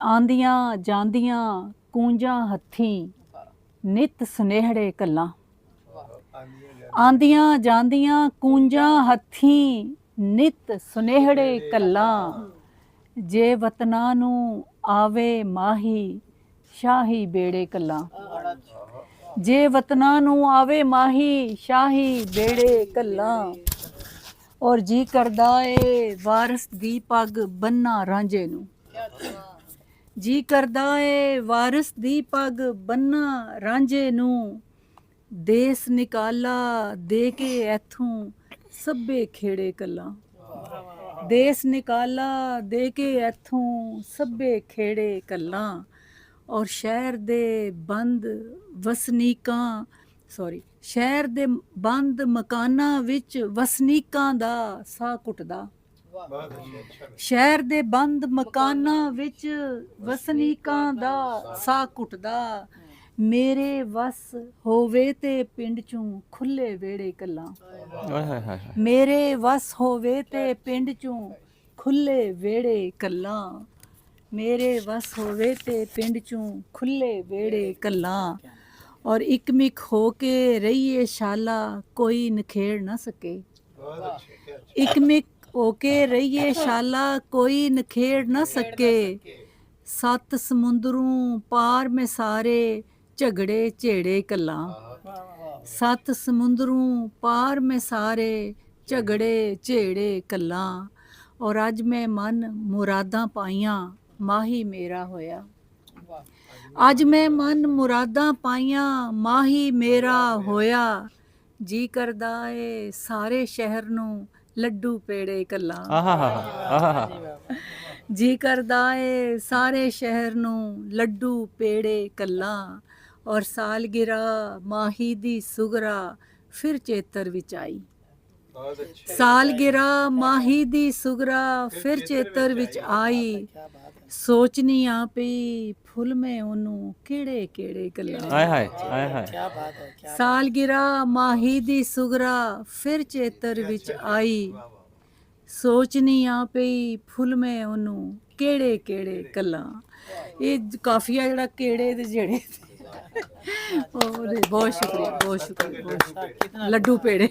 ਆਂਦੀਆਂ ਜਾਂਦੀਆਂ ਕੂੰਜਾਂ ਹੱਥੀਂ ਨਿਤ ਸੁਨੇਹੜੇ ਕੱਲਾਂ। ਆਂਦੀਆਂ ਜਾਂਦੀਆਂ ਕੂੰਜਾਂ ਹੱਥੀਂ ਨਿਤ ਸੁਨੇਹੜੇ ਕੱਲਾਂ। ਜੇ ਵਤਨਾਂ ਨੂੰ ਆਵੇ ਮਾਹੀ ਸ਼ਾਹੀ ਬੇੜੇ ਕੱਲਾਂ। ਜੇ ਵਤਨਾਂ ਨੂੰ ਆਵੇ ਮਾਹੀ ਸ਼ਾਹੀ ਬੇੜੇ ਕੱਲਾਂ। ਔਰ ਜੀ ਕਰਦਾ ਏ ਵਾਰਸ ਦੀ ਪੱਗ ਬੰਨਾ ਰਾਂਝੇ ਨੂੰ। ਜੀ ਕਰਦਾ ਏ ਵਾਰਸ ਦੀ ਪੱਗ ਬੰਨਾ ਰਾਂਝੇ ਨੂੰ। ਦੇਸ ਨਿਕਾਲਾ ਦੇ ਕੇ ਐਥੋਂ ਸਭੇ ਖੇੜੇ ਕੱਲਾਂ। ਦੇਸ ਨਿਕਾਲਾ ਦੇ ਕੇ ਐਥੋਂ ਸਭੇ ਖੇੜੇ ਕੱਲਾਂ। ਔਰ ਸ਼ਹਿਰ ਦੇ ਬੰਦ ਵਸਨੀਕਾਂ ਸ਼ਹਿਰ ਦੇ ਬੰਦ ਮਕਾਨਾਂ ਵਿੱਚ ਵਸਨੀਕਾਂ ਦਾ ਸਾਹ ਘੁੱਟਦਾ। ਸ਼ਹਿਰ ਦੇ ਬੰਦ ਮਕਾਨਾਂ ਵਿੱਚ ਵਸਨੀਕਾਂ ਦਾ ਸਾਹ ਘੁੱਟਦਾ। ਮੇਰੇ ਵਸ ਹੋਵੇ ਤੇ ਪਿੰਡ ਚੋਂ ਖੁੱਲੇ ਵਿਹੜੇ ਕੱਲਾਂ। ਮੇਰੇ ਵਸ ਹੋਵੇ ਤੇ ਪਿੰਡ ਚੋਂ ਖੁੱਲੇ ਵਿਹੜੇ ਕੱਲਾਂ। ਮੇਰੇ ਵਸ ਹੋਵੇ ਤੇ ਪਿੰਡ ਚੋਂ ਖੁੱਲੇ ਵਿਹੜੇ ਕੱਲਾਂ। ਔਰ ਇਕਮਿਕ ਹੋ ਕੇ ਰਹੀਏ ਸ਼ਾਲਾ ਕੋਈ ਨਖੇੜ ਨਾ ਸਕੇ। ਇਕਮਿਕ ਹੋ ਕੇ ਰਹੀਏ ਸ਼ਾਲਾ ਕੋਈ ਨਖੇੜ ਨਾ ਸਕੇ। ਸੱਤ ਸਮੁੰਦਰੋਂ ਪਾਰ ਮੈਂ ਸਾਰੇ ਝਗੜੇ ਝੇੜੇ ਕੱਲਾਂ। ਸੱਤ ਸਮੁੰਦਰੋਂ ਪਾਰ ਮੈਂ ਸਾਰੇ ਝਗੜੇ ਝੇੜੇ ਕੱਲਾਂ। ਔਰ ਅੱਜ ਮੈਂ ਮਨ ਮੁਰਾਦਾਂ ਪਾਈਆਂ ਮਾਹੀ ਮੇਰਾ ਹੋਇਆ। ਅੱਜ ਮੈਂ ਮਨ ਮੁਰਾਦਾਂ ਪਾਈਆਂ ਮਾਹੀ ਮੇਰਾ ਹੋਇਆ। ਜੀ ਕਰਦਾ ਏ ਸਾਰੇ ਸ਼ਹਿਰ ਨੂੰ ਲੱਡੂ ਪੇੜੇ ਕੱਲਾਂ। ਜੀ ਕਰਦਾ ਏ ਸਾਰੇ ਸ਼ਹਿਰ ਨੂੰ ਲੱਡੂ ਪੇੜੇ ਕੱਲਾਂ। ਔਰ ਸਾਲਗਿਰਾ ਮਾਹੀ ਦੀ ਸੁਗਰਾ ਫਿਰ ਚੇਤਰ ਵਿੱਚ ਆਈ। ਸਾਲਗਿਰਾ ਮਾਹੀ ਦੀ ਸੁਗਰਾ ਫਿਰ ਚੇਤਰ ਵਿੱਚ ਆਈ। ਸੋਚਨੀ ਆ ਪਈ ਫੁੱਲ ਮੈਂ ਉਹਨੂੰ ਕਿਹੜੇ ਕਿਹੜੇ ਕੱਲਾਂ। ਸਾਲਗਿਰਾ ਮਾਹੀ ਦੀ ਸੁਗਰਾ ਫਿਰ ਚੇਤਰ ਵਿੱਚ ਆਈ। ਸੋਚਨੀ ਆ ਪਈ ਫੁੱਲ ਮੈਂ ਉਹਨੂੰ ਕਿਹੜੇ ਕਿਹੜੇ ਕੱਲਾਂ। ਇਹ ਕਾਫੀਆ ਜਿਹੜਾ ਕਿਹੜੇ ਦੇ ਜਿਹੜੇ ਬਹੁਤ ਸ਼ੁਕਰੀਆ ਬਹੁਤ ਸ਼ੁਕਰੀਆ ਬਹੁਤ ਸ਼ੁਕਰੀਆ। ਲੱਡੂ ਪੇੜੇ।